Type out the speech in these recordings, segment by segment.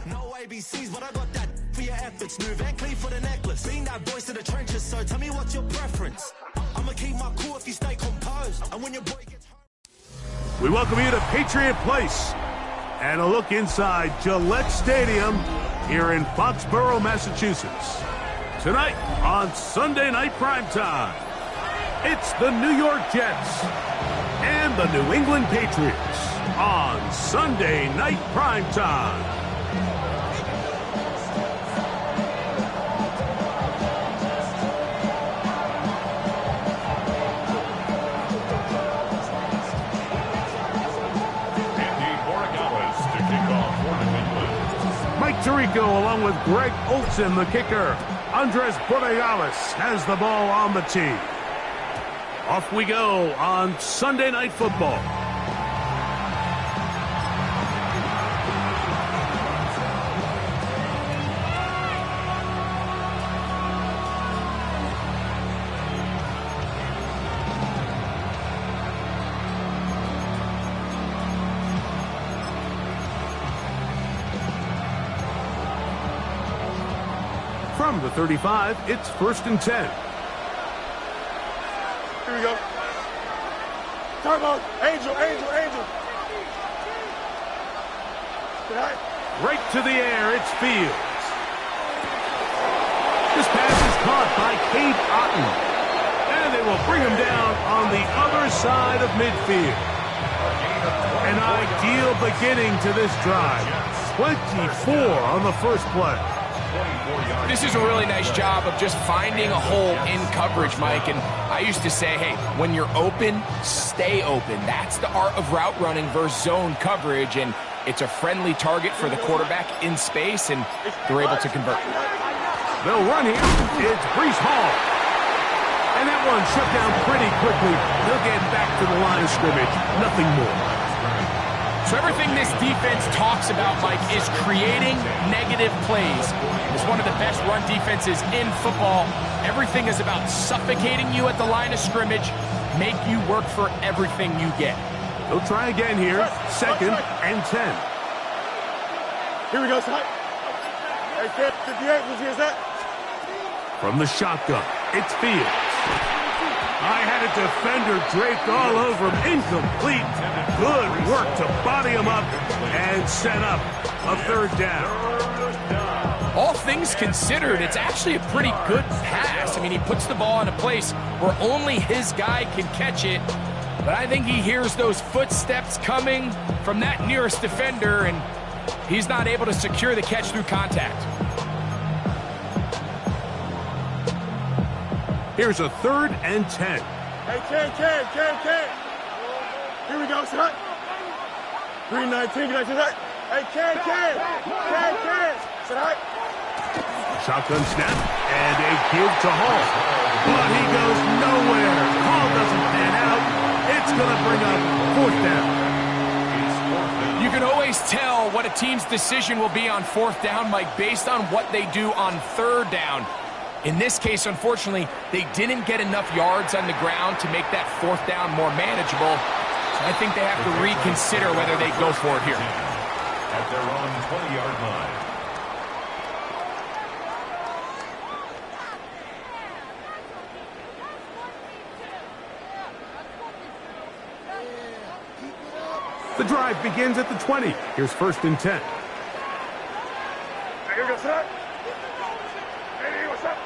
No ABCs, but I got that for your efforts. New Van Cleef for the necklace. Being that voice of the trenches, so tell me what's your preference. I'ma keep my cool if you stay composed. And when your boy gets hurt. We welcome you to Patriot Place and a look inside Gillette Stadium here in Foxborough, Massachusetts. Tonight on Sunday Night Primetime, it's the New York Jets and the New England Patriots on Sunday Night Primetime. Mike Tirico along with Greg Olson, the kicker. Andres Borregales has the ball on the tee. Off we go on Sunday Night Football. From the 35, it's 1st and 10. Here we go. Turbo, Angel. Right to the air, it's Fields. This pass is caught by Cade Otton. And they will bring him down on the other side of midfield. An ideal beginning to this drive. 24 on the first play. This is a really nice job of just finding a hole in coverage, Mike. And I used to say, hey, when you're open, stay open. That's the art of route running versus zone coverage. And it's a friendly target for the quarterback in space, and they're able to convert. They'll run here. It's Breece Hall. And that one shut down pretty quickly. They'll get back to the line of scrimmage. Nothing more. So everything this defense talks about, Mike, is creating negative plays. It's one of the best run defenses in football. Everything is about suffocating you at the line of scrimmage, make you work for everything you get. They'll try again here, 2nd and 10. Here we go, son. Hey, 58, what's yours that? From the shotgun, it's Fields. I had a defender draped all over him, incomplete. Good work to body him up and set up a 3rd down. All things considered, it's actually a pretty good pass. I mean, he puts the ball in a place where only his guy can catch it. But I think he hears those footsteps coming from that nearest defender, and he's not able to secure the catch through contact. Here's a 3rd and 10. Hey, Ken. Here we go, son. 319, can I see that? Hey, Ken. Son. Shotgun snap and a give to Hall. But he goes nowhere. Hall doesn't pan out. It's going to bring up 4th down. You can always tell what a team's decision will be on 4th down, Mike, based on what they do on 3rd down. In this case, unfortunately, they didn't get enough yards on the ground to make that 4th down more manageable. So I think they have to reconsider whether they go for it here. At their own 20-yard line. The drive begins at the 20. Here's 1st and 10. Here we go, son. Hey, what's up?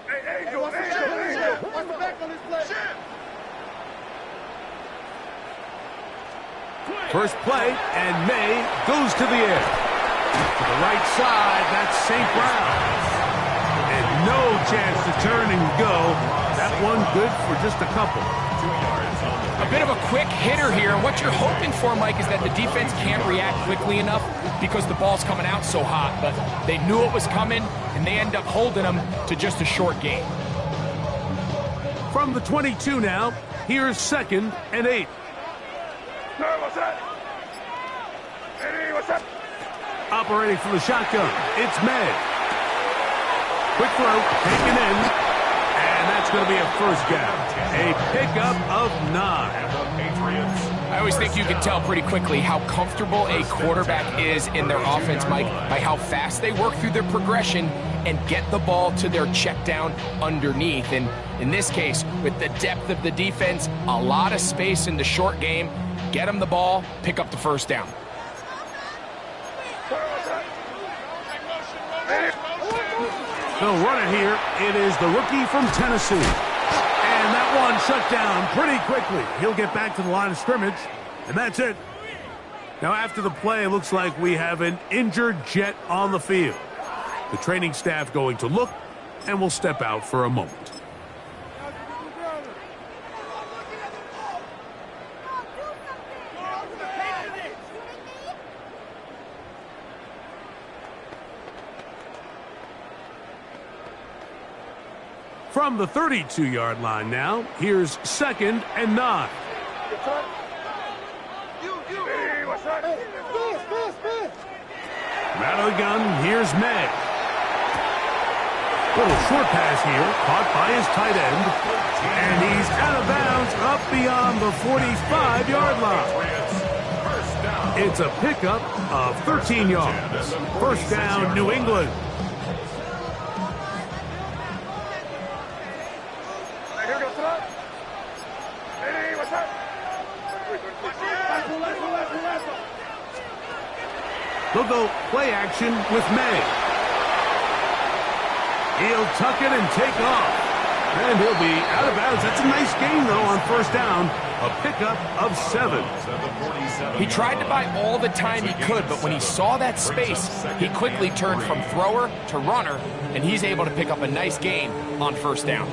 Hey, Angel. What's the back on this play? First play, and May goes to the air. To the right side, that's St. Brown. And no chance to turn and go. That one good for just a couple. 2 yards. A bit of a quick hitter here, and what you're hoping for, Mike, is that the defense can't react quickly enough because the ball's coming out so hot. But they knew it was coming, and they end up holding them to just a short gain. From the 22 now, here's 2nd and 8. No, what's that? Hey, what's up? Operating from the shotgun, it's May. Quick throw, taken in, and that's It's going to be a first down. A pickup of 9. And the Patriots. I always think you can tell pretty quickly how comfortable a quarterback is in their offense, Mike, by how fast they work through their progression and get the ball to their check down underneath. And in this case, with the depth of the defense, a lot of space in the short game, get them the ball, pick up the first down. They'll run it here. It is the rookie from Tennessee. And that one shut down pretty quickly. He'll get back to the line of scrimmage, and that's it. Now, after the play, it looks like we have an injured Jet on the field. The training staff going to look, and will step out for a moment. From the 32-yard line now, here's 2nd and 9. Out of the gun, here's May. Little short pass here, caught by his tight end. And he's out of bounds up beyond the 45-yard line. It's a pickup of 13 yards. First down, New England. They'll go play action with May. He'll tuck it and take off. And he'll be out of bounds. That's a nice gain, though, on first down. A pickup of 7. He tried to buy all the time he could, but when he saw that space, he quickly turned from thrower to runner, and he's able to pick up a nice gain on first down.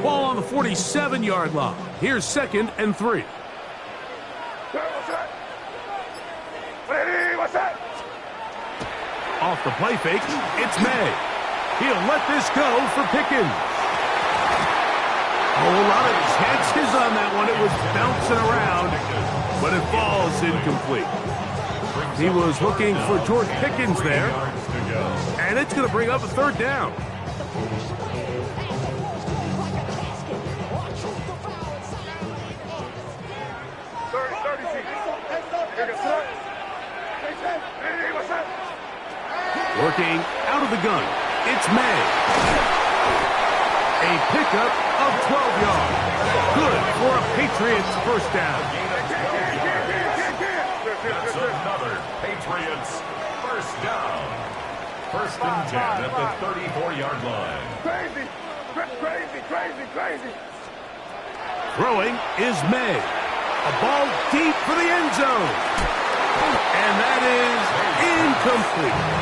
Ball on the 47-yard line. Here's 2nd and 3. Off the play fake, it's May. He'll let this go for Pickens. A whole lot of chances on that one. It was bouncing around, but it falls incomplete. He was looking for George Pickens there, and it's going to bring up a 3rd down. Working out of the gun, it's May. A pickup of 12 yards. Good for a Patriots first down. That's another Patriots first down. 1st and 10 at the 34-yard line. Crazy. Throwing is May. A ball deep for the end zone. And that is incomplete.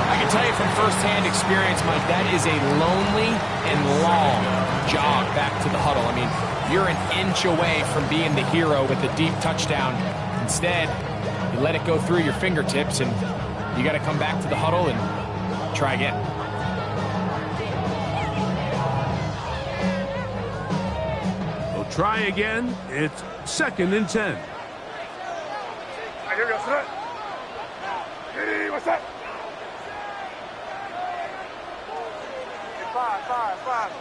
I can tell you from firsthand experience, Mike, that is a lonely and long jog back to the huddle. I mean, you're an inch away from being the hero with a deep touchdown. Instead, you let it go through your fingertips, and you got to come back to the huddle and try again. We'll try again. It's 2nd and 10. What's that? Five.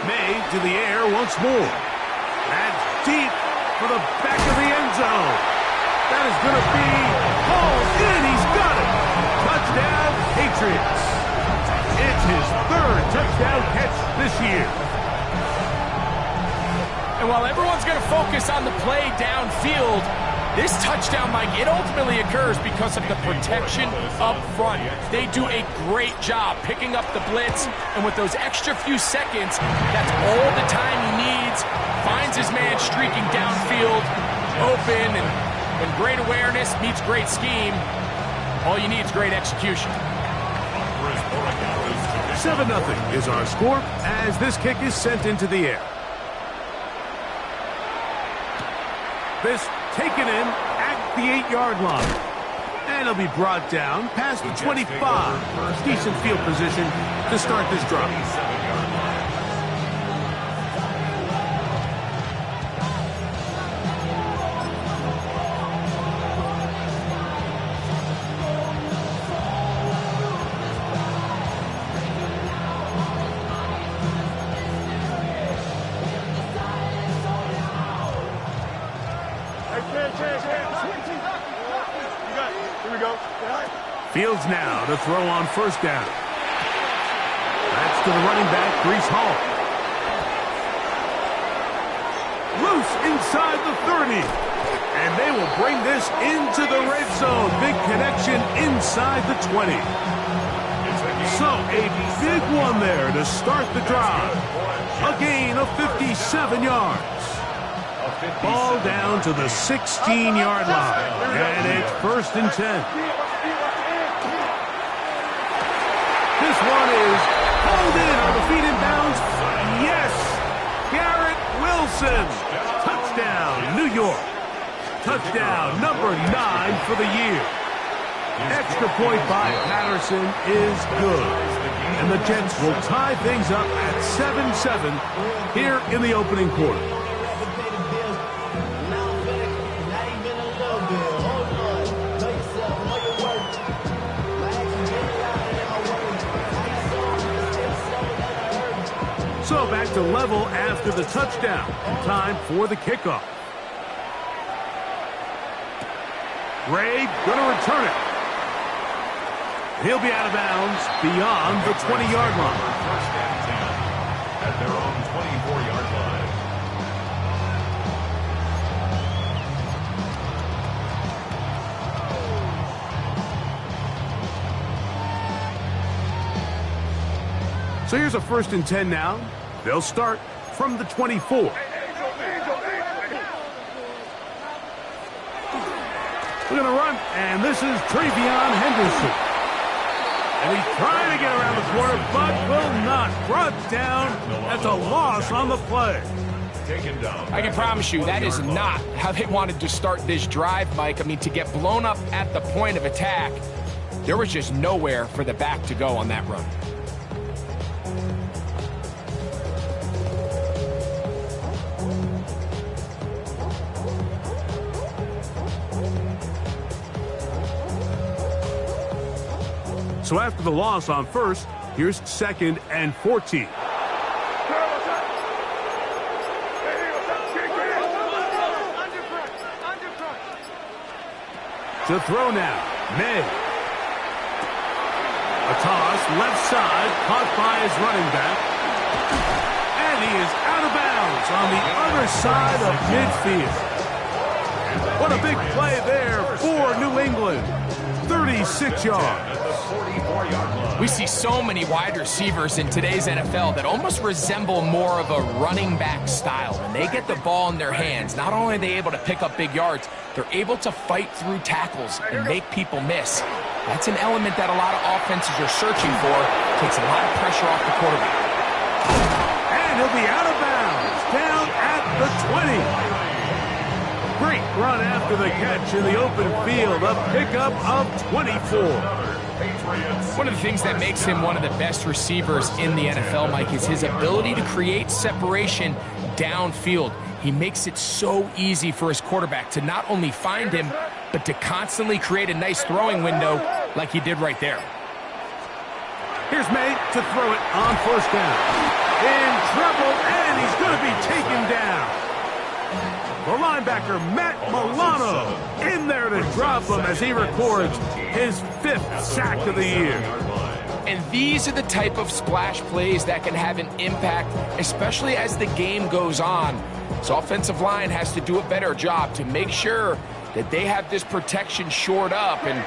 May to the air once more. That's deep for the back of the end zone. That is going to be hauled in. He's got it. Touchdown, Patriots. It's his 3rd touchdown catch this year. And while everyone's going to focus on the play downfield, this touchdown, Mike, it ultimately occurs because of the protection up front. They do a great job picking up the blitz, and with those extra few seconds, that's all the time he needs. Finds his man streaking downfield, open, and when great awareness meets great scheme, all you need is great execution. 7-0 is our score as this kick is sent into the air. This taken in at the 8-yard line. And he'll be brought down past the 25. Decent field position to start this drive. Fields now to throw on first down. That's to the running back, Breece Hall. Loose inside the 30. And they will bring this into the red zone. Big connection inside the 20. So a big one there to start the drive. A gain of 57 yards. Ball down to the 16-yard line. And it's 1st and 10. This one is pulled in on the feet in bounds. Yes! Garrett Wilson. Touchdown, New York. Touchdown, number 9 for the year. Extra point by Patterson is good. And the Jets will tie things up at 7-7 here in the opening quarter. So back to level after the touchdown. Time for the kickoff. Gray going to return it. He'll be out of bounds beyond the 20-yard line. First and 10 at their own 24-yard line. So here's a 1st and 10 now. They'll start from the 24. We're going to run, and this is Travion Henderson. And he's trying to get around the corner, but will not. Brought down. That's a loss on the play. Taken down. I can promise you that is not how they wanted to start this drive, Mike. I mean, to get blown up at the point of attack, there was just nowhere for the back to go on that run. So after the loss on first, here's 2nd and 14. To throw now, May. A toss, left side, caught by his running back. And he is out of bounds on the other side of midfield. What a big play there for New England. 36 yards. We see so many wide receivers in today's NFL that almost resemble more of a running back style. When they get the ball in their hands, not only are they able to pick up big yards, they're able to fight through tackles and make people miss. That's an element that a lot of offenses are searching for. Takes a lot of pressure off the quarterback. And he'll be out of bounds, down at the 20. Great run after the catch in the open field, a pickup of 24. One of the things that makes him one of the best receivers in the NFL, Mike, is his ability to create separation downfield. He makes it so easy for his quarterback to not only find him, but to constantly create a nice throwing window like he did right there. Here's May to throw it on first down. In trouble, and he's going to be taken down. The linebacker, Matt Milano, in there to drop him as he records his 5th sack of the year. And these are the type of splash plays that can have an impact, especially as the game goes on. So offensive line has to do a better job to make sure that they have this protection shored up and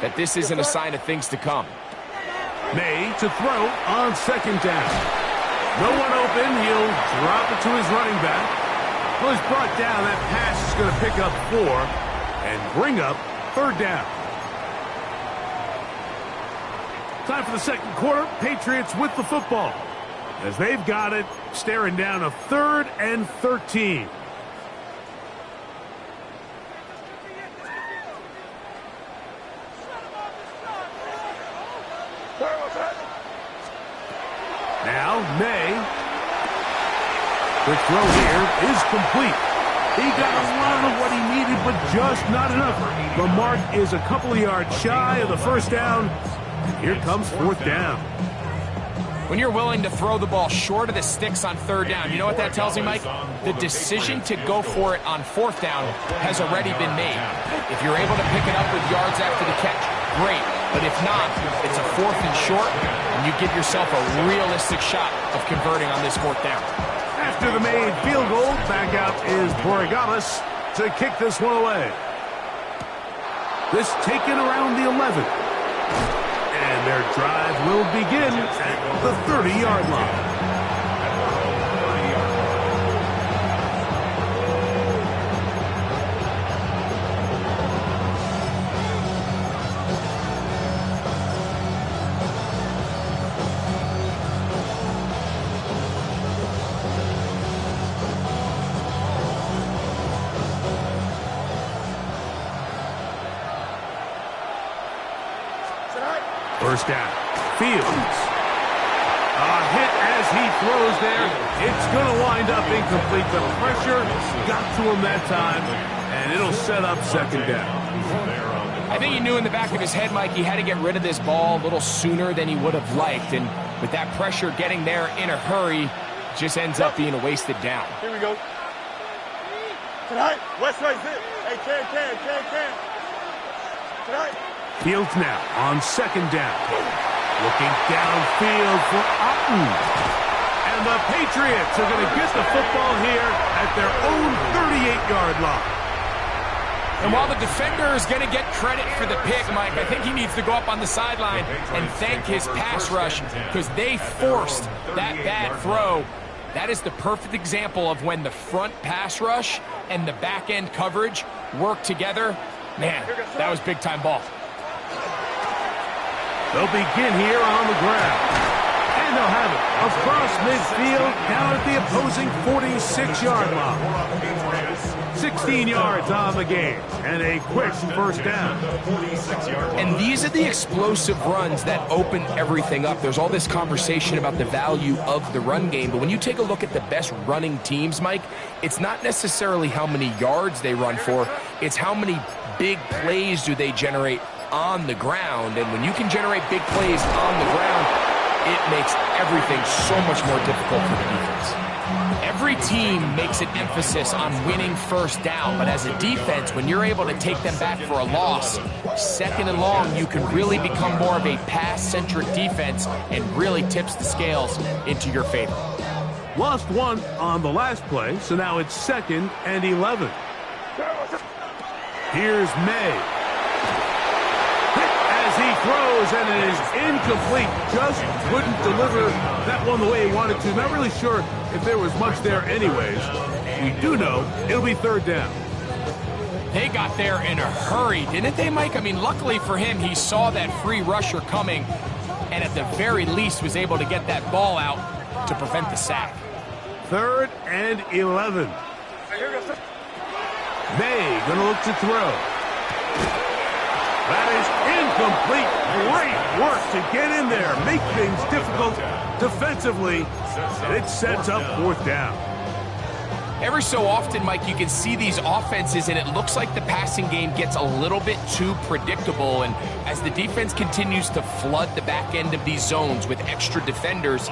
that this isn't a sign of things to come. May to throw on 2nd down. No one open. He'll drop it to his running back. Well, he's brought down. That pass is going to pick up 4 and bring up 3rd down. Time for the 2nd quarter. Patriots with the football as they've got it, staring down a 3rd and 13. Now, May. The throw here is complete. He got a lot of what he needed, but just not enough. The mark is a couple of yards shy of the 1st down. Here comes 4th down. When you're willing to throw the ball short of the sticks on 3rd down, you know what that tells me, Mike? The decision to go for it on 4th down has already been made. If you're able to pick it up with yards after the catch, great. But if not, it's a 4th and short, and you give yourself a realistic shot of converting on this 4th down. After the made field goal, back out is Borregalis to kick this one away. This taken around the 11. And their drive will begin at the 30-yard line. First down. Fields. A hit as he throws there. It's going to wind up incomplete. The pressure got to him that time, and it'll set up second down. I think he knew in the back of his head, Mike, he had to get rid of this ball a little sooner than he would have liked. And with that pressure getting there in a hurry, it just ends up being a wasted down. Here we go. Tonight, West right there. Hey, can. Tonight. Fields now on second down. Looking downfield for Otten. And the Patriots are going to get the football here at their own 38-yard line. And while the defender is going to get credit for the pick, Mike, I think he needs to go up on the sideline and thank his pass rush because they forced that bad throw. That is the perfect example of when the front pass rush and the back-end coverage work together. Man, that was big-time ball. They'll begin here on the ground. And they'll have it across midfield down at the opposing 46-yard line. 16 yards on the game and a quick first down. And these are the explosive runs that open everything up. There's all this conversation about the value of the run game, but when you take a look at the best running teams, Mike, it's not necessarily how many yards they run for, it's how many big plays do they generate on the ground. And when you can generate big plays on the ground, it makes everything so much more difficult for the defense. Every team makes an emphasis on winning first down, but as a defense, when you're able to take them back for a loss, second and long, you can really become more of a pass-centric defense and really tips the scales into your favor. Lost one on the last play, so now it's 2nd and 11. Here's May. As he throws, and it is incomplete. Just couldn't deliver that one the way he wanted to. Not really sure if there was much there anyways. We do know it'll be 3rd down. They got there in a hurry, didn't they, Mike? I mean, luckily for him, he saw that free rusher coming, and at the very least was able to get that ball out to prevent the sack. 3rd and 11. May gonna look to throw. That is incomplete. Great work to get in there, make things difficult defensively. It sets up 4th down. Every so often, Mike, you can see these offenses, and it looks like the passing game gets a little bit too predictable. And as the defense continues to flood the back end of these zones with extra defenders,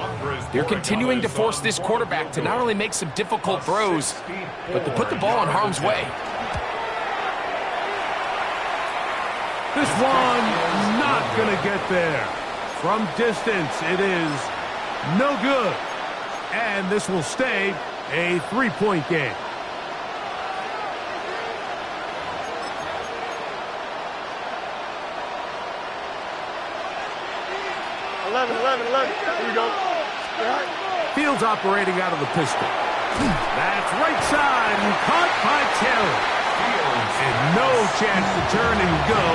they're continuing to force this quarterback to not only make some difficult throws, but to put the ball in harm's way. This one not going to get there. From distance, it is no good. And this will stay a 3-point game. Eleven. Here we go. Fields operating out of the pistol. That's right side and caught by Taylor. And no chance to turn and go.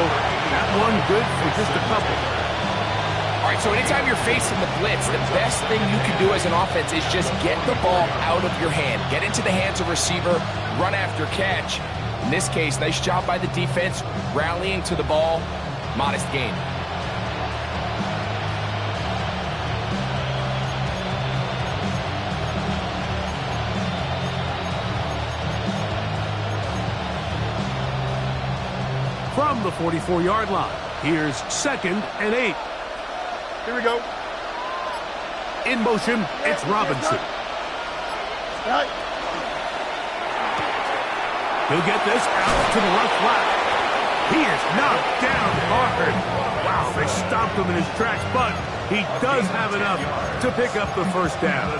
That one good for just a couple. All right, so anytime you're facing the blitz, the best thing you can do as an offense is just get the ball out of your hand. Get into the hands of receiver, run after catch. In this case, nice job by the defense, rallying to the ball. Modest gain. From the 44-yard line, here's 2nd and 8. Here we go. In motion, it's Robinson. Right. He'll get this out to the left flat. He is knocked down hard. Wow, they stopped him in his tracks, but he does have enough to pick up the first down.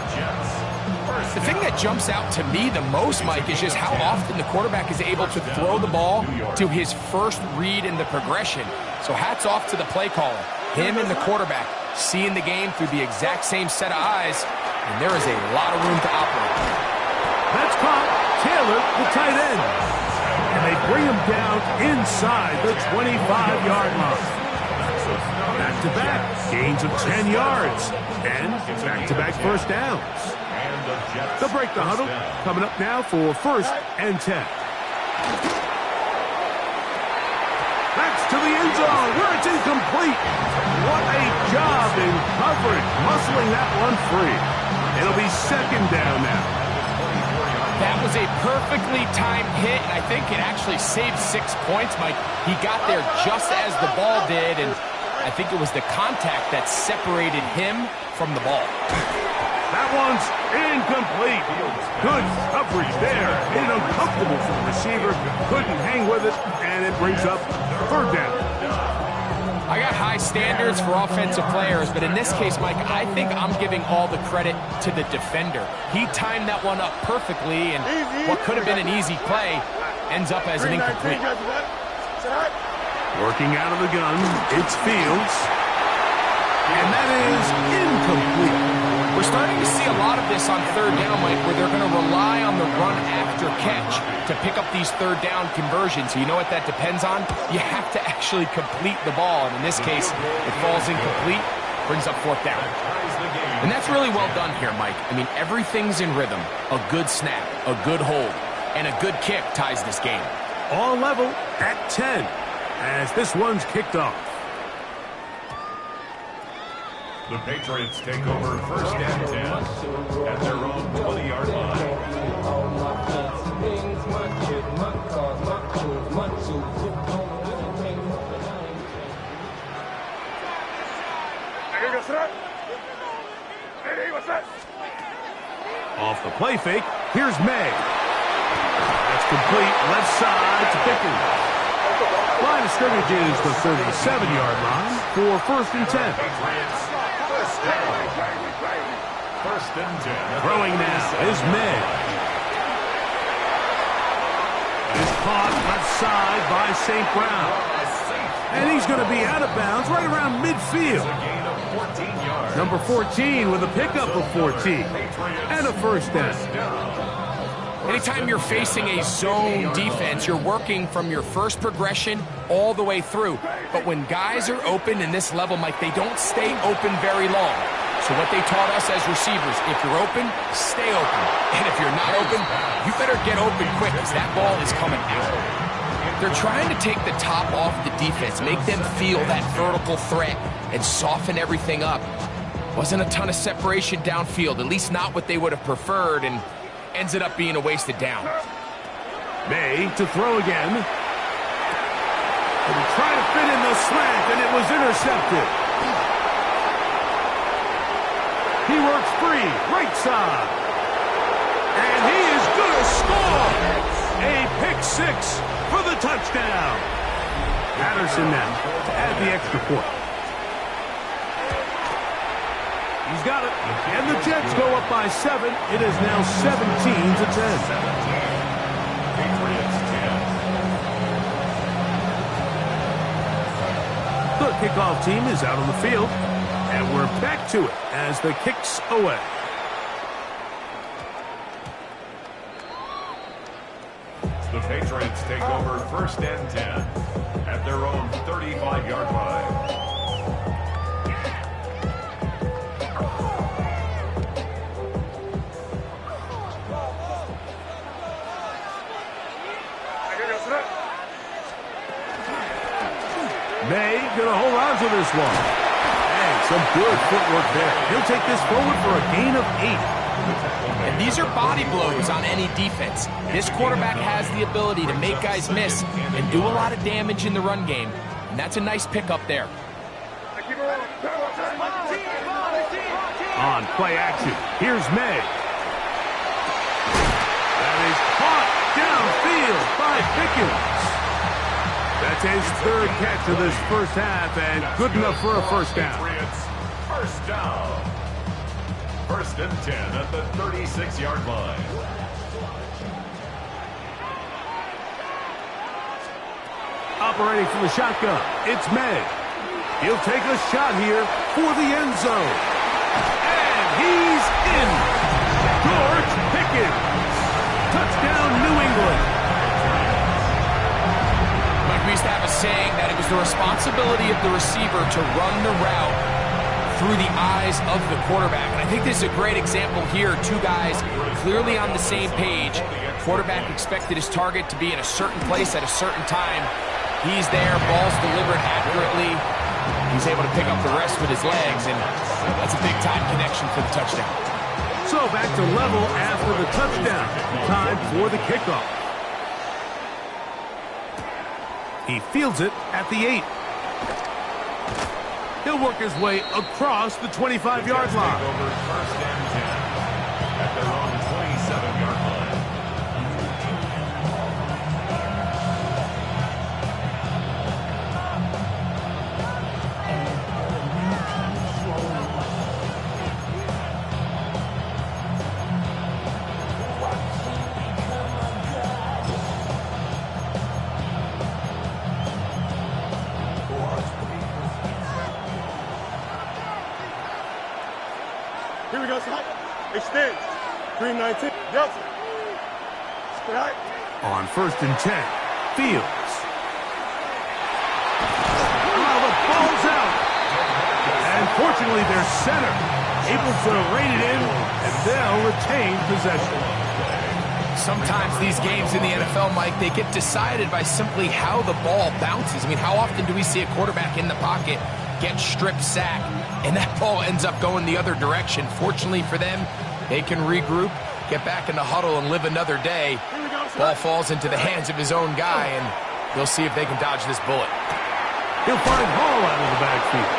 The thing that jumps out to me the most, Mike, is just how often the quarterback is able to throw the ball to his first read in the progression. So hats off to the play caller. Him and the quarterback seeing the game through the exact same set of eyes, and there is a lot of room to operate. That's caught. Taylor, the tight end. And they bring him down inside the 25-yard line. Back-to-back, gains of 10 yards, and back-to-back first downs. They'll break the huddle, coming up now for 1st and 10. That's to the end zone, where it's incomplete. What a job in coverage, muscling that one free. It'll be 2nd down now. That was a perfectly timed hit, and I think it actually saved 6 points, Mike. He got there just as the ball did, and I think it was the contact that separated him from the ball. That one's incomplete. Good coverage there. Made it uncomfortable for the receiver. Couldn't hang with it, and it brings up 3rd down. I got high standards for offensive players, but in this case, Mike, I think I'm giving all the credit to the defender. He timed that one up perfectly, and what could have been an easy play ends up as an incomplete. Working out of the gun, it's Fields. And that is incomplete. We're starting to see a lot of this on 3rd down, Mike, where they're going to rely on the run after catch to pick up these 3rd down conversions. So you know what that depends on? You have to actually complete the ball. And in this case, it falls incomplete, brings up 4th down. And that's really well done here, Mike. I mean, everything's in rhythm. A good snap, a good hold, and a good kick ties this game. All level at 10 as this one's kicked off. The Patriots take over 1st and 10 at their own 20-yard line. Off the play fake, here's May. That's complete, left side to Pickens. Line of scrimmage is the 37-yard line for 1st and 10. First and 10. Throwing now is May. Is caught left side by St. Brown. And he's going to be out of bounds right around midfield. Number 14 with a pickup of 14. And a 1st down. Anytime you're facing a zone defense, you're working from your first progression all the way through. But when guys are open in this level, Mike, they don't stay open very long. So what they taught us as receivers, if you're open, stay open. And if you're not open, you better get open quick because that ball is coming out. They're trying to take the top off the defense, make them feel that vertical threat and soften everything up. Wasn't a ton of separation downfield, at least not what they would have preferred, and ends it up being a wasted down. May to throw again. And try to fit in the slant, and it was intercepted. He works free, right side. And he is going to score. A pick 6 for the touchdown. Patterson now to add the extra point. He's got it. And the Jets go up by 7. It is now 17-10. Patriots 10. The kickoff team is out on the field. And we're back to it as the kick's away. The Patriots take over 1st and 10 at their own 35-yard line. May going to hold on to this one. And some good footwork there. He'll take this forward for a gain of 8. And these are body blows on any defense. This quarterback has the ability to make guys miss and do a lot of damage in the run game. And that's a nice pickup there. On play action, here's May. That is caught downfield by Pickens. That That's his third catch of this first half, and good enough for a first down. Patriots, first down. 1st and 10 at the 36-yard line. Operating from the shotgun, it's May. He'll take a shot here for the end zone. And he's in. George Pickens. Touchdown, New England. Like we used to have a saying that it was the responsibility of the receiver to run the route through the eyes of the quarterback. And I think this is a great example here. Two guys clearly on the same page. Quarterback expected his target to be in a certain place at a certain time. He's there, ball's delivered accurately. He's able to pick up the rest with his legs, and that's a big-time connection for the touchdown. So back to level after the touchdown. Time for the kickoff. He fields it at the 8. He'll work his way across the 25-yard line. Over 1st and 10 at their own 27-yard line. Here we go, side. Extend. 319. Delta. Right. On 1st and 10, Fields. Oh, the ball's out. And fortunately, their center able to rein it in, and they'll retain possession. Sometimes these games in the NFL, Mike, they get decided by simply how the ball bounces. I mean, how often do we see a quarterback in the pocket get strip sack, and that ball ends up going the other direction? Fortunately for them, they can regroup, get back in the huddle, and live another day. Ball falls into the hands of his own guy, and they'll see if they can dodge this bullet. He'll find Hall out of the backfield.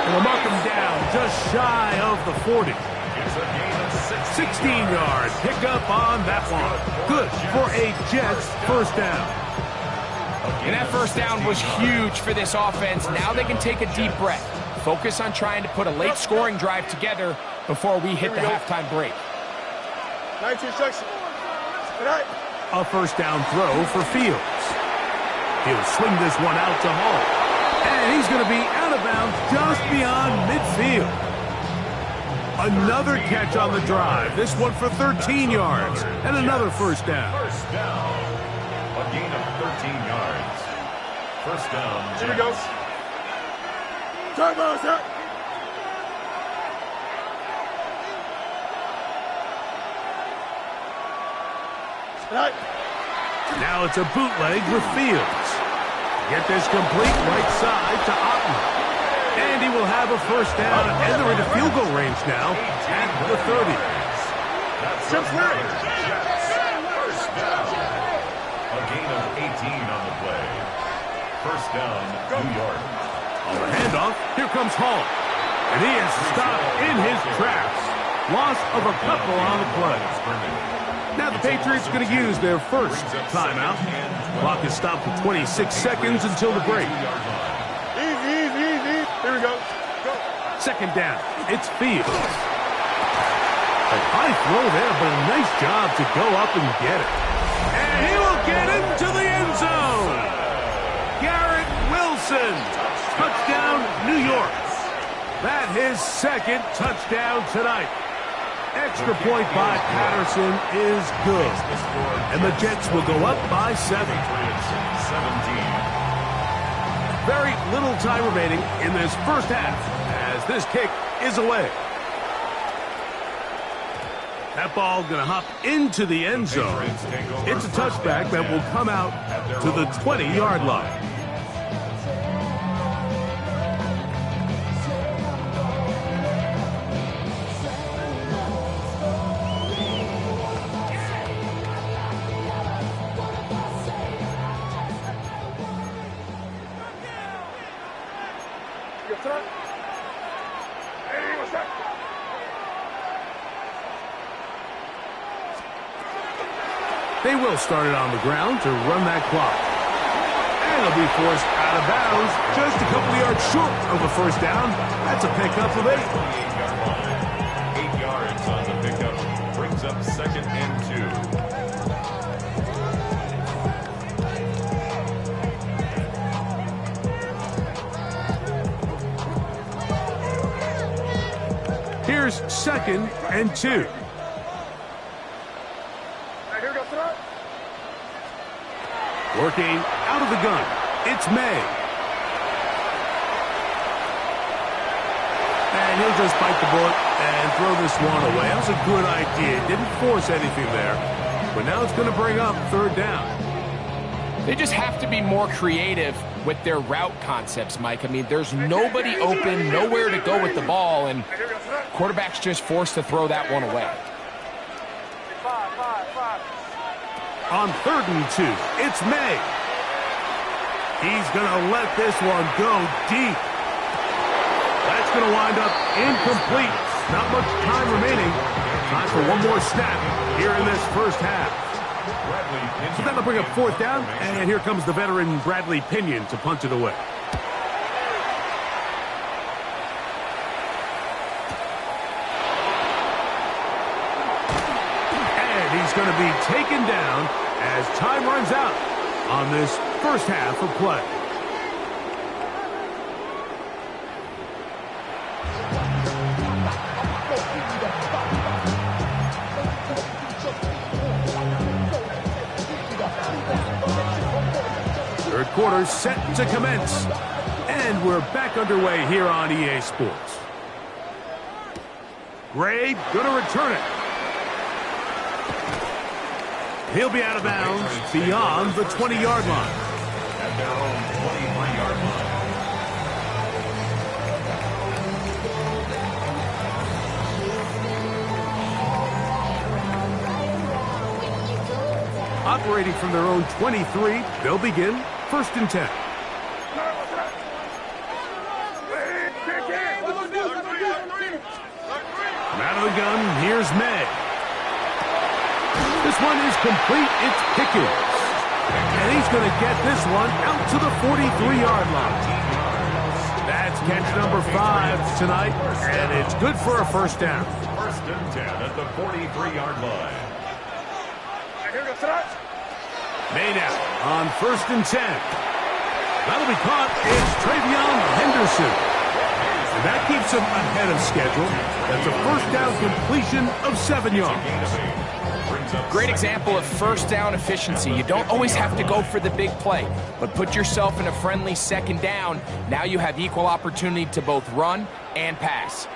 And will mark him down just shy of the 40. It's a gain of 16 yards. Pick up on that one. Good for a Jets first down. And that first down was huge for this offense. Now they can take a deep breath. Focus on trying to put a late scoring drive together before we hit the halftime break. 19 instruction. Right. A first down throw for Fields. He'll swing this one out to Hall. And he's going to be out of bounds just beyond midfield. Another catch on the drive. This one for 13 yards. And another first down. First down. A gain of 13 yards. First down. Here we go. Turbo, sir. Right. Now it's a bootleg with Fields. Get this complete right side to Otten. And he will have a first down, and they're into field goal range now at the 30. That's another Jets first down. A gain of 18 on the play. First down, New York. On the handoff, here comes Hall. And he is stopped in his tracks. Loss of a couple on the play. Now the Patriots are going to use their first timeout. Clock is stopped for 26 seconds until the break. Easy, easy, easy. Here we go. Go. Second down, it's Fields. A high throw there, but a nice job to go up and get it. And he will get into the end zone. Garrett Wilson. Touchdown, New York. That his second touchdown tonight. Extra point by Patterson is good. And the Jets will go up by 7. 17. Very little time remaining in this first half as this kick is away. That ball going to hop into the end zone. It's a touchback that will come out to the 20-yard line. They will start it on the ground to run that clock. And he'll be forced out of bounds, just a couple of yards short of a first down. That's a pickup of 8. 8 yards on the pickup. Brings up 2nd and 2. Here's 2nd and 2. Working out of the gun, it's May. And he'll just bite the bullet and throw this one away. That was a good idea. Didn't force anything there. But now it's going to bring up 3rd down. They just have to be more creative with their route concepts, Mike. I mean, there's nobody open, nowhere to go with the ball, and quarterback's just forced to throw that one away. On 3rd and 2, it's May. He's going to let this one go deep. That's going to wind up incomplete. Not much time remaining. Time for one more snap here in this first half. So that'll bring up 4th down, and here comes the veteran Bradley Pinion to punt it away. He's going to be taken down as time runs out on this first half of play. Third quarter set to commence, and we're back underway here on EA Sports. Gray going to return it. He'll be out of bounds beyond the 20-yard line. At their own 23-yard line. Operating from their own 23, they'll begin 1st and 10. Out of the gun, here's May. This one is complete. It's Pickens. And he's going to get this one out to the 43-yard line. That's catch number 5 tonight, and it's good for a first down. 1st and 10 at the 43-yard line. May now on 1st and 10. That'll be caught. It's Travion Henderson. And that keeps him ahead of schedule. That's a first down completion of 7 yards. Great example of first down efficiency. You don't always have to go for the big play, but put yourself in a friendly 2nd down. Now you have equal opportunity to both run and pass.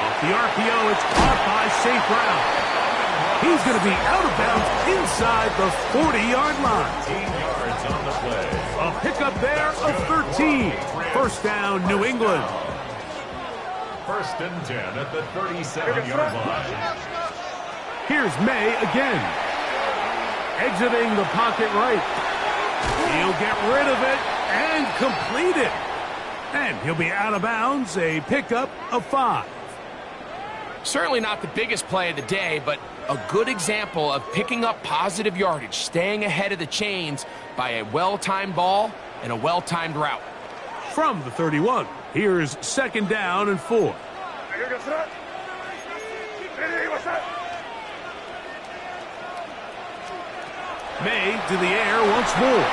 Off the RPO, it's caught by St. Brown. He's going to be out of bounds inside the 40-yard line. 18 yards on the play. A pickup there of 13. First down, New England. 1st and 10 at the 37-yard line. Here's May again. Exiting the pocket right. He'll get rid of it and complete it. And he'll be out of bounds, a pickup of 5. Certainly not the biggest play of the day, but a good example of picking up positive yardage, staying ahead of the chains by a well-timed ball and a well-timed route. From the 31, here's 2nd down and 4. May to the air once more.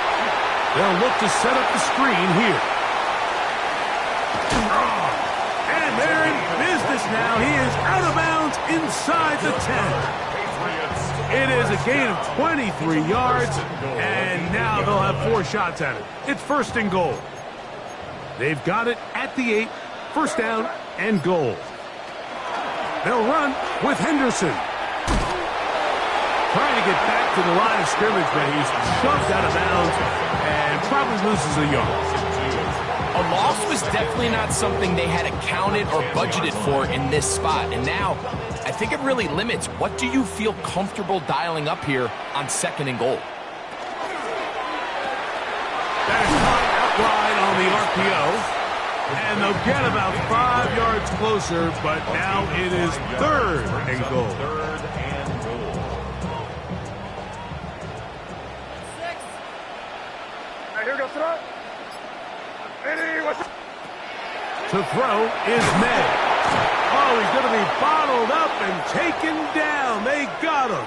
They'll look to set up the screen here. And they're in business now. He is out of bounds inside the 10. It is a gain of 23 yards, and now they'll have 4 shots at it. It's 1st and goal. They've got it at the 8, first down and goal. They'll run with Henderson. Trying to get back to the line of scrimmage, but he's shoved out of bounds and probably loses a yard. A loss was definitely not something they had accounted or budgeted for in this spot. And now, I think it really limits what do you feel comfortable dialing up here on 2nd and goal. That is caught out wide on the RPO. And they'll get about 5 yards closer, but now it is 3rd and goal. 3rd and goal. To throw is May. Oh, he's going to be bottled up and taken down. They got him.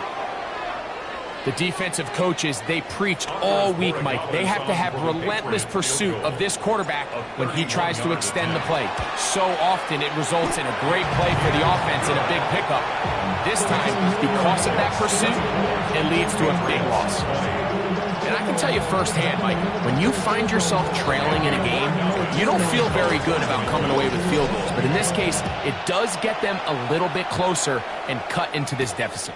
The defensive coaches, they preach all week, Mike. They have to have relentless pursuit of this quarterback when he tries to extend the play. So often it results in a great play for the offense and a big pickup. This time, because of that pursuit, it leads to a big loss. And I can tell you firsthand, Mike, when you find yourself trailing in a game, you don't feel very good about coming away with field goals. But in this case, it does get them a little bit closer and cut into this deficit.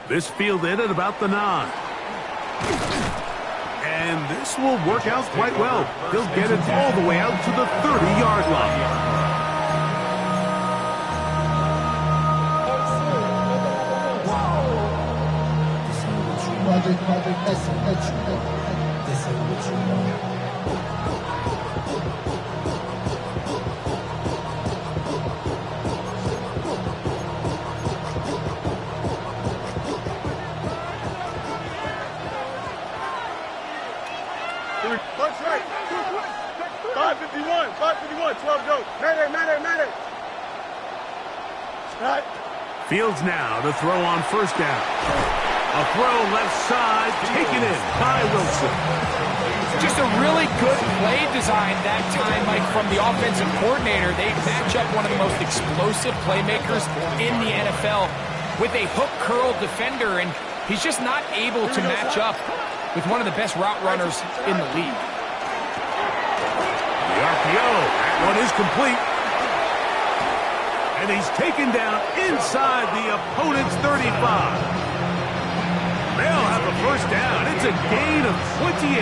This fielded at about the 9. And this will work out quite well. He'll get it all the way out to the 30-yard line. Punch right. 551, 551, 12 go. Mayday. Right. Fields now to throw on first down. A throw left side, taken in by Wilson. Just a really good play design that time, Mike, from the offensive coordinator. They match up one of the most explosive playmakers in the NFL with a hook curl defender, and he's just not able to match up with one of the best route runners in the league. The RPO, that one is complete. And he's taken down inside the opponent's 35. They'll have a first down. It's a gain of 28.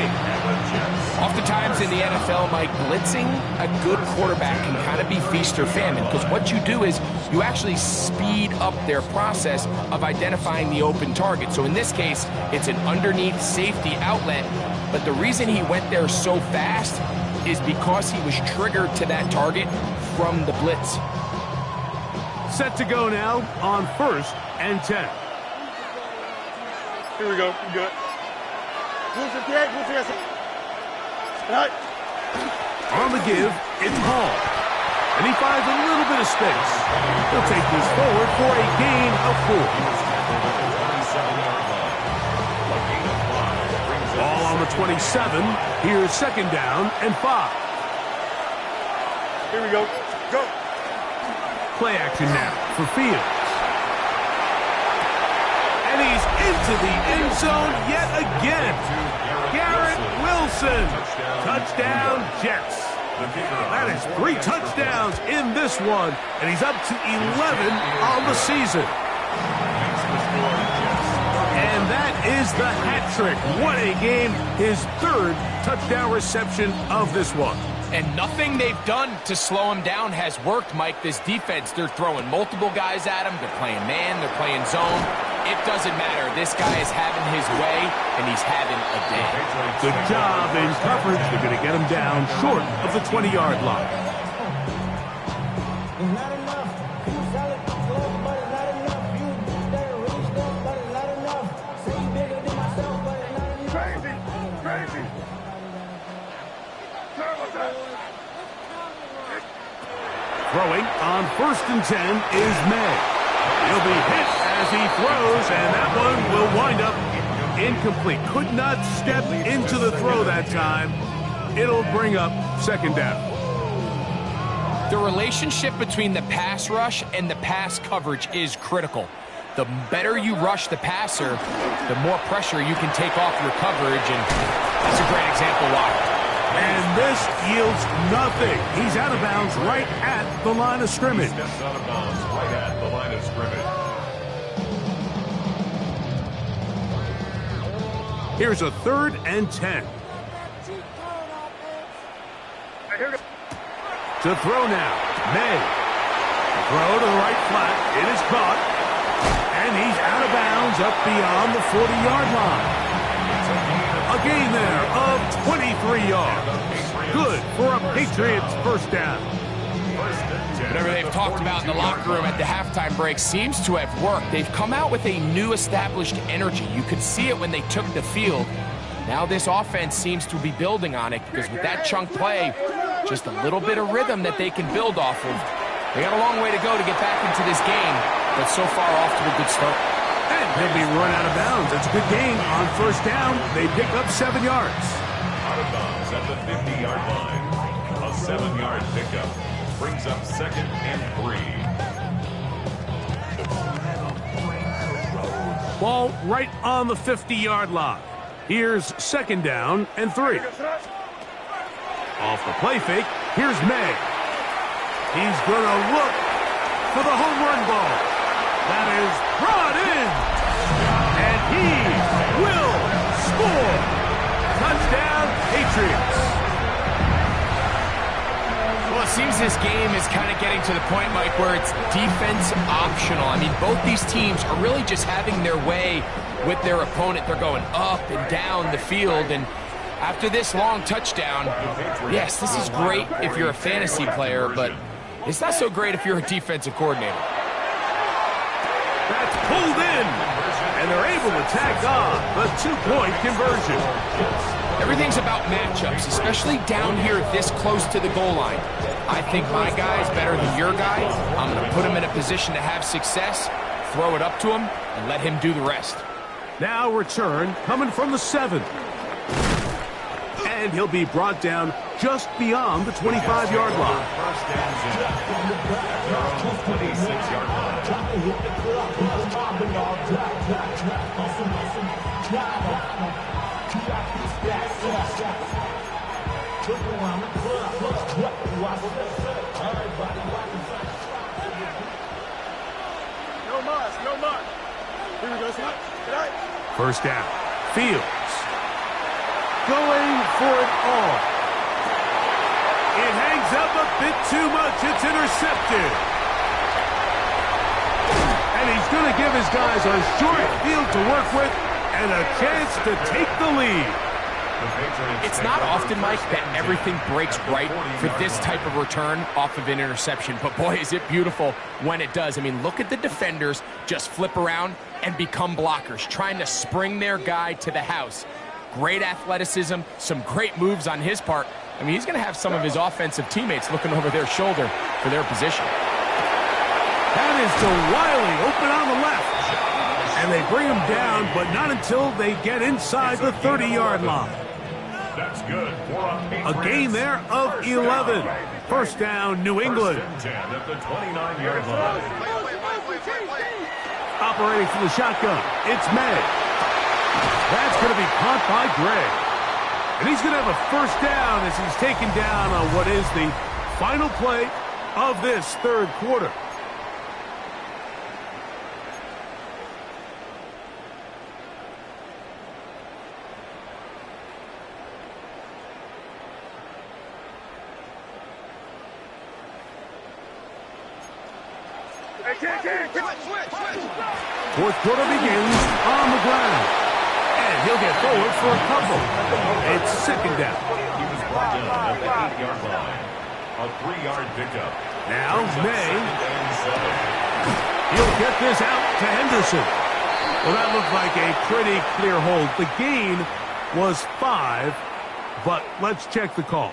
Oftentimes in the NFL, Mike, blitzing a good quarterback can kind of be feast or famine, because what you do is you actually speed up their process of identifying the open target. So in this case, it's an underneath safety outlet, but the reason he went there so fast is because he was triggered to that target from the blitz. Set to go now on 1st and 10. Here we go. You good. Right. On the give, it's Hall. And he finds a little bit of space. He'll take this forward for a gain of 4. Ball on the 27. Here's second down and 5. Here we go. Go. Play action now for Fields. And he's into the end zone yet again. Garrett Wilson. Touchdown, Jets. That is 3 touchdowns in this one, and he's up to 11 on the season. And that is the hat trick. What a game. His 3rd touchdown reception of this one. And nothing they've done to slow him down has worked, Mike. This defense, they're throwing multiple guys at him. They're playing man, they're playing zone. It doesn't matter. This guy is having his way, and he's having a day. Good job in coverage. They're going to get him down short of the 20-yard line. Crazy. Throwing on 1st and 10 is May. He'll be hit as he throws, and that one will wind up incomplete. Could not step into the throw that time. It'll bring up second down. The relationship between the pass rush and the pass coverage is critical. The better you rush the passer, the more pressure you can take off your coverage, and that's a great example why. And this yields nothing. He's out of bounds right at the line of scrimmage. Steps out of bounds right at the line of scrimmage. Here's a 3rd and 10. To throw now, May. Throw to the right flat. It is caught. And he's out of bounds up beyond the 40-yard line. A gain there of 23 yards. Good for a Patriots first down. Whatever they've talked about in the locker room at the halftime break seems to have worked. They've come out with a new established energy. You could see it when they took the field. Now this offense seems to be building on it, because with that chunk play, just a little bit of rhythm that they can build off of. They got a long way to go to get back into this game, but so far off to a good start. And he'll be run out of bounds. It's a good game. On first down, they pick up 7 yards. Out of bounds at the 50-yard line. A 7-yard pickup brings up 2nd and 3. Ball right on the 50-yard line. Here's 2nd down and 3. Off the play fake, here's May. He's going to look for the home run ball. That is brought in. And he will score. Touchdown, Patriots. Well, it seems this game is kind of getting to the point, Mike, where it's defense optional. I mean, both these teams are really just having their way with their opponent. They're going up and down the field, and after this long touchdown, yes, this is great if you're a fantasy player, but it's not so great if you're a defensive coordinator. That's pulled in, and they're able to tack on the 2-point conversion. Everything's about matchups, especially down here this close to the goal line. I think my guy is better than your guy. I'm going to put him in a position to have success, throw it up to him, and let him do the rest. Now return coming from the 7. And he'll be brought down just beyond the 25-yard line. First down at their own 26-yard line. No muss. Here we go, son. Tonight. First down. Fields. Going for it all. It hangs up a bit too much. It's intercepted. And he's going to give his guys a short field to work with and a chance to take the lead. It's not often, Mike, that everything breaks right for this type of return off of an interception. But boy, is it beautiful when it does. I mean, look at the defenders just flip around and become blockers, trying to spring their guy to the house. Great athleticism, some great moves on his part. I mean, he's going to have some of his offensive teammates looking over their shoulder for their position. That is to Wiley, open on the left. And they bring him down, but not until they get inside the 30-yard line. That's good. A gain there of 11. First down, New England. First and 10 at the 29-yard line. Operating from the shotgun, it's May. That's going to be caught by Gregg. And he's going to have a first down as he's taken down on what is the final play of this third quarter. Fourth quarter begins on the ground. And he'll get forward for a couple. It's second down. He was brought down at the 8-yard line. A 3-yard pickup. Now May. And 7. He'll get this out to Henderson. Well, that looked like a pretty clear hold. The gain was 5, but let's check the call.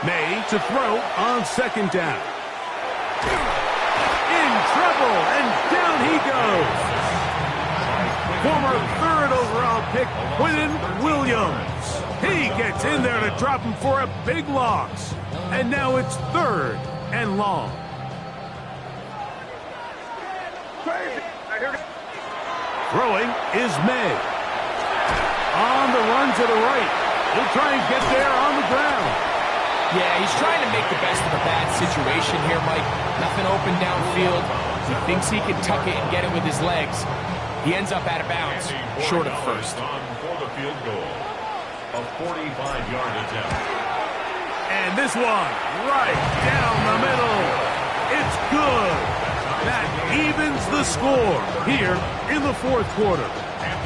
May to throw on second down. In trouble, and down he goes. Former third overall pick, Quinnen Williams. He gets in there to drop him for a big loss. And now it's third and long. Throwing is May. On the run to the right. He'll try and get there on the ground. Yeah, he's trying to make the best of a bad situation here, Mike. Nothing open downfield. He thinks he can tuck it and get it with his legs. He ends up out of bounds, short of first. On for the field goal. A 45-yard attempt. And this one, right down the middle. It's good. That evens the score here in the fourth quarter.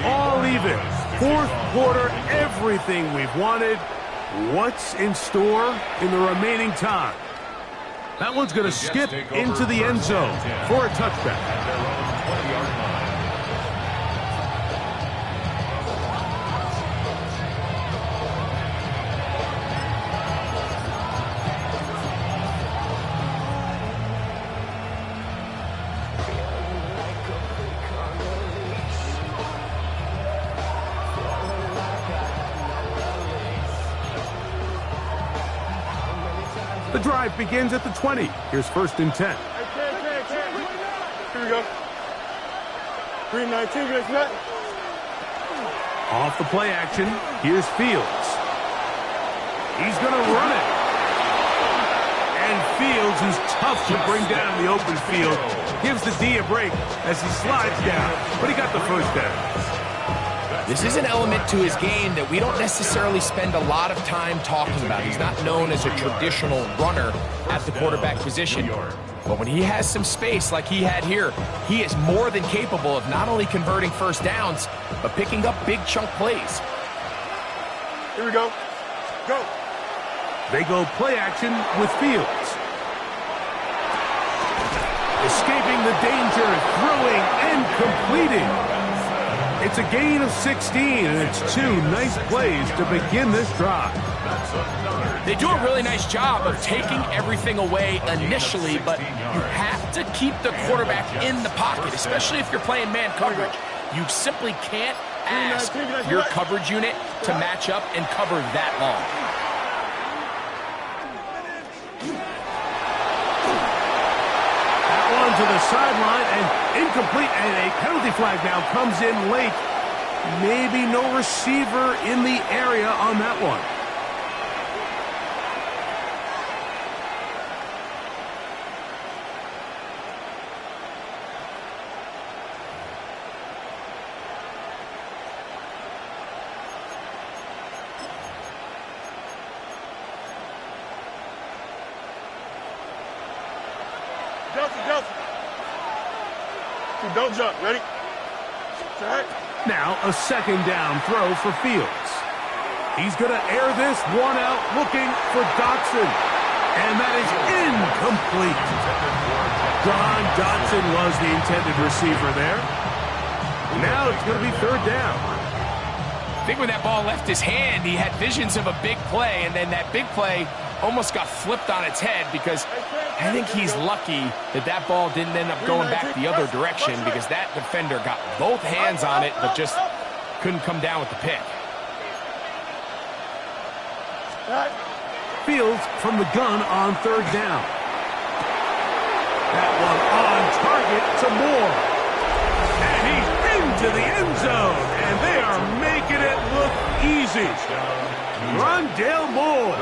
All even Fourth quarter, everything we've wanted. What's in store in the remaining time? That one's going to skip into the end zone for a touchback. At their own 20-yard line. The drive begins at the 20. Here's 1st and 10. Here we go. 3-19, you guys. Off the play action, here's Fields. He's going to run it. And Fields, who's tough to bring down in the open field, gives the D a break as he slides down. But he got the first down. This is an element to his game that we don't necessarily spend a lot of time talking about. He's not known as a traditional runner at the quarterback position. But when he has some space like he had here, he is more than capable of not only converting first downs, but picking up big chunk plays. Here we go. Go. They go play action with Fields. Escaping the danger, throwing and completing. It's a gain of 16, and it's 2 nice plays to begin this drive. They do a really nice job of taking everything away initially, but you have to keep the quarterback in the pocket, especially if you're playing man coverage. You simply can't ask your coverage unit to match up and cover that long. That one to the sideline and incomplete, and a penalty flag now comes in late. Maybe no receiver in the area on that one. Don't jump. Ready? All right. Now a 2nd down throw for Fields. He's going to air this one out, looking for Dotson. And that is incomplete. John Dotson was the intended receiver there. Now it's going to be 3rd down. I think when that ball left his hand, he had visions of a big play, and then that big play almost got flipped on its head because I think he's lucky that that ball didn't end up going back the other direction because that defender got both hands on it but just couldn't come down with the pick. Fields from the gun on 3rd down. That one on target to Moore. And he's into the end zone, and they are making it look easy. Rondale Moore.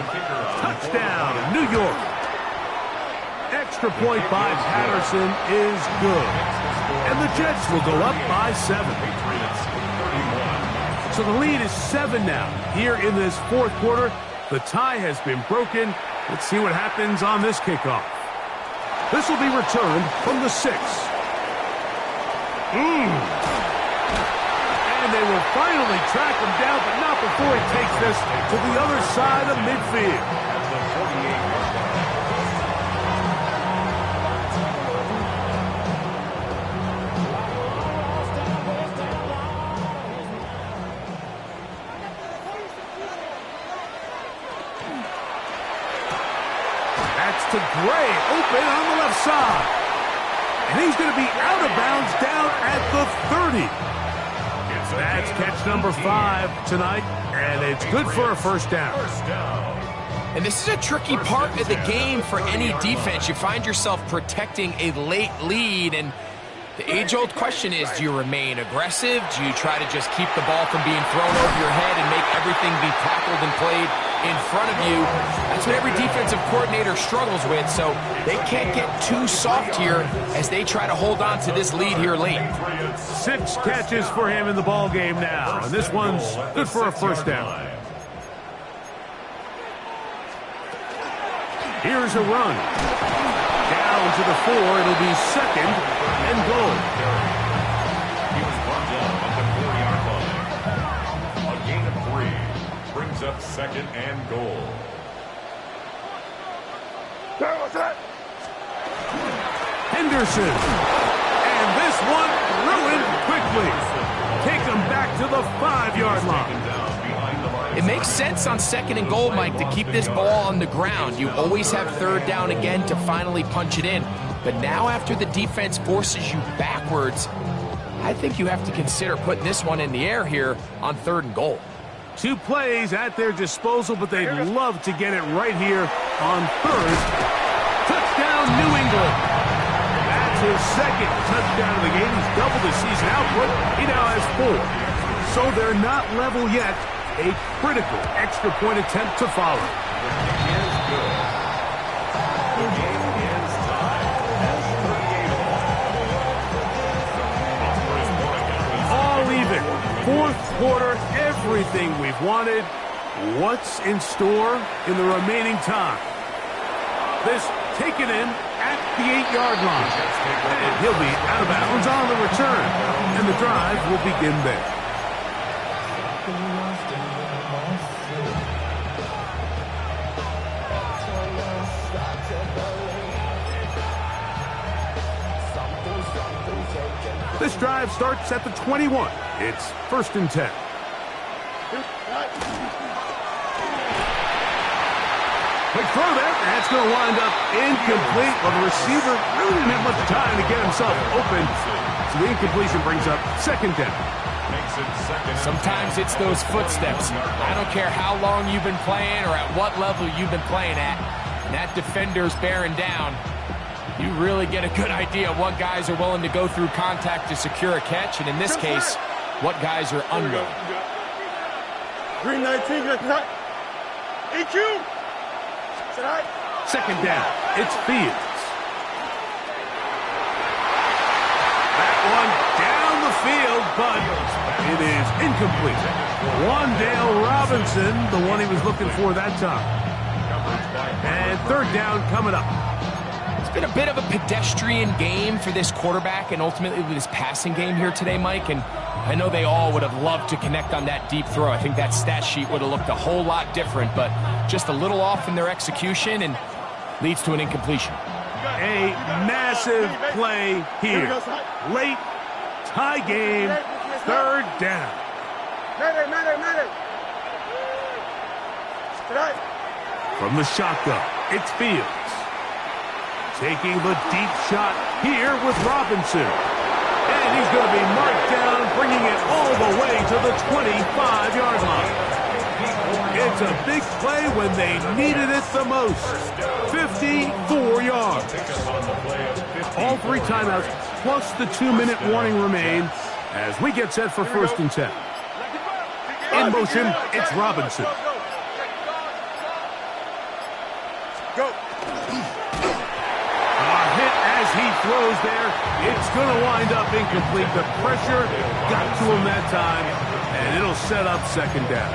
Touchdown, New York. Extra point by Patterson is good. And the Jets will go up by 7. So the lead is 7 now. Here in this 4th quarter, the tie has been broken. Let's see what happens on this kickoff. This will be returned from the 6. And they will finally track him down, but not before he takes this to the other side of midfield. That's to Gray, open on the left side. And he's going to be out of bounds down at the 30. That's catch number 5 tonight, and it's good for a 1st down. And this is a tricky part of the game for any defense. You find yourself protecting a late lead, and the age-old question is, do you remain aggressive? Do you try to just keep the ball from being thrown over your head and make everything be tackled and played in front of you? That's what every defensive coordinator struggles with, so they can't get too soft here as they try to hold on to this lead here late. 6 catches for him in the ball game now, and this one's good for a 1st down. Here's a run. Down to the 4, it'll be 2nd and goal. He was brought down at the 4-yard line. up 2nd and goal. Henderson. And this one ruined quickly. Take them back to the 5-yard line. It makes sense on 2nd and goal, Mike, to keep this ball on the ground. You always have 3rd down again to finally punch it in. But now after the defense forces you backwards, I think you have to consider putting this one in the air here on 3rd and goal. 2 plays at their disposal, but they'd love to get it right here on 3rd. Touchdown, New England. That's his 2nd touchdown of the game. He's doubled his season output. He now has 4. So they're not level yet. A critical extra point attempt to follow. The kick is good. The game is tied at 38 all. All even. 4th quarter, everything we've wanted. What's in store in the remaining time? This taken in at the 8-yard line. And he'll be out of bounds on the return. And the drive will begin there. This drive starts at the 21. It's 1st and 10. Quick throw there. That's going to wind up incomplete. Well, the receiver really didn't have much time to get himself open. So the incompletion brings up 2nd down. Sometimes it's those footsteps. I don't care how long you've been playing or at what level you've been playing at. And that defender's bearing down. You really get a good idea of what guys are willing to go through contact to secure a catch, and in this case, what guys are unwilling. 319, EQ. 2nd down. It's Fields. That one down the field, but it is incomplete. Wan'Dale Robinson, the one he was looking for that time. And 3rd down coming up. Been a bit of a pedestrian game for this quarterback and ultimately with his passing game here today, Mike, and I know they all would have loved to connect on that deep throw. I think that stat sheet would have looked a whole lot different, but just a little off in their execution and leads to an incompletion. A massive play here. Late, tie game, 3rd down. From the shotgun, it's Fields. Taking the deep shot here with Robinson. And he's going to be marked down, bringing it all the way to the 25-yard line. It's a big play when they needed it the most. 54 yards. All 3 timeouts, plus the 2-minute warning remain as we get set for 1st and 10. In motion, it's Robinson. Go. He throws there. It's going to wind up incomplete. The pressure got to him that time, and it'll set up 2nd down.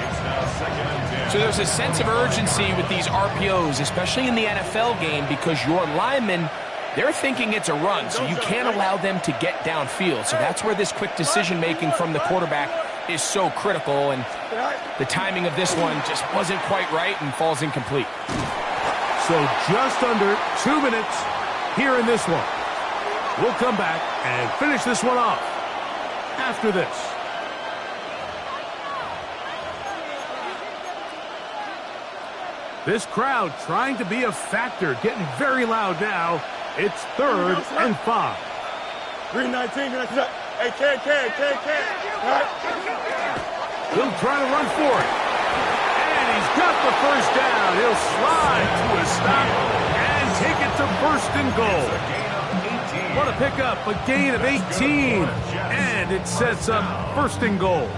So there's a sense of urgency with these RPOs, especially in the NFL game, because your linemen, they're thinking it's a run, so you can't allow them to get downfield. So that's where this quick decision-making from the quarterback is so critical, and the timing of this one just wasn't quite right and falls incomplete. So just under 2 minutes here in this one. We'll come back and finish this one off after this. This crowd trying to be a factor, getting very loud now. It's 3rd and 5. 319, hey, K. He'll try to run for it. And he's got the 1st down. He'll slide to a stop and take it to 1st and goal. What a pickup, a gain of 18. And it sets up 1st and goal.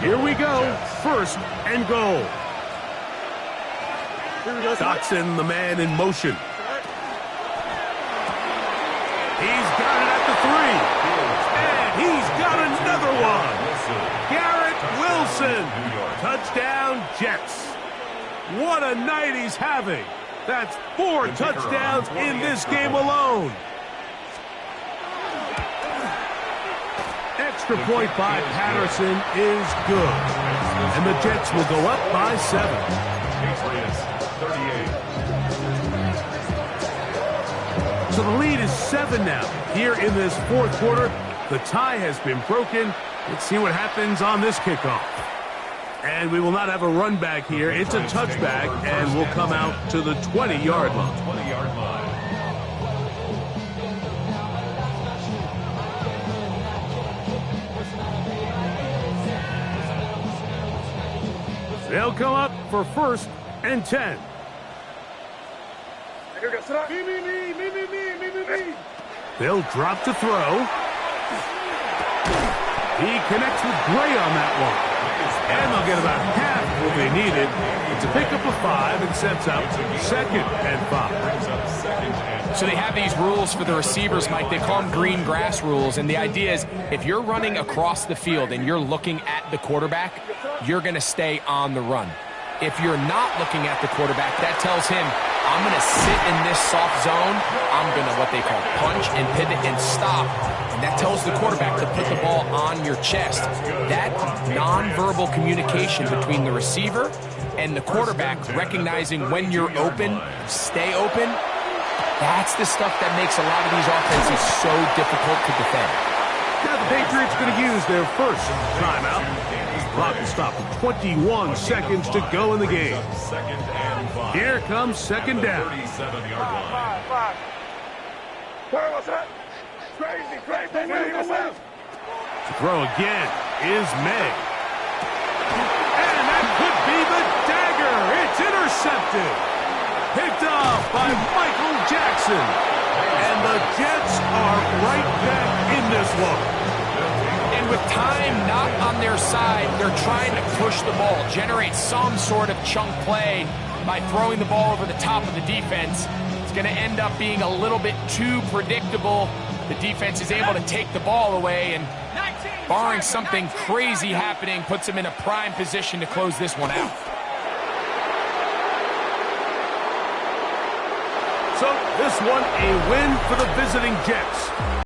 Here we go, 1st and goal. Dotson, the man in motion. He's got it at the 3. And he's got another one. Garrett Wilson. Touchdown, Jets. What a night he's having. That's 4 touchdowns in this game alone. Extra point by Patterson is good. and the Jets will go up by 7. Patriots 38. So the lead is 7 now. Here in this fourth quarter, the tie has been broken. Let's see what happens on this kickoff. And we will not have a run back here. It's a touchback, and we'll come out to the 20-yard line. 20-yard line. They'll come up for 1st and 10. Here we go. Sit up. Me. They'll drop to throw. He connects with Gray on that one. And they'll get about half what they needed. It's a pickup of 5 and sets up 2nd and 5. So they have these rules for the receivers, Mike. They call them green grass rules. And the idea is if you're running across the field and you're looking at the quarterback, you're going to stay on the run. If you're not looking at the quarterback, that tells him, I'm going to sit in this soft zone. I'm going to what they call punch and pivot and stop. And that tells the quarterback to put the ball on your chest. That nonverbal communication between the receiver and the quarterback, recognizing when you're open, stay open, that's the stuff that makes a lot of these offenses so difficult to defend. Now the Patriots going to use their first timeout. Clock will stop with 21 seconds to go in the game. Here comes 2nd down. 37-yard line. 5. What's that? Crazy. To throw again is May. And that could be the dagger. It's intercepted. Picked off by Michael Jackson. And the Jets are right back in this one. And with time not on their side, they're trying to push the ball, generate some sort of chunk play by throwing the ball over the top of the defense. It's going to end up being a little bit too predictable. The defense is able to take the ball away, and barring something crazy happening, puts them in a prime position to close this one out. So this one a win for the visiting Jets.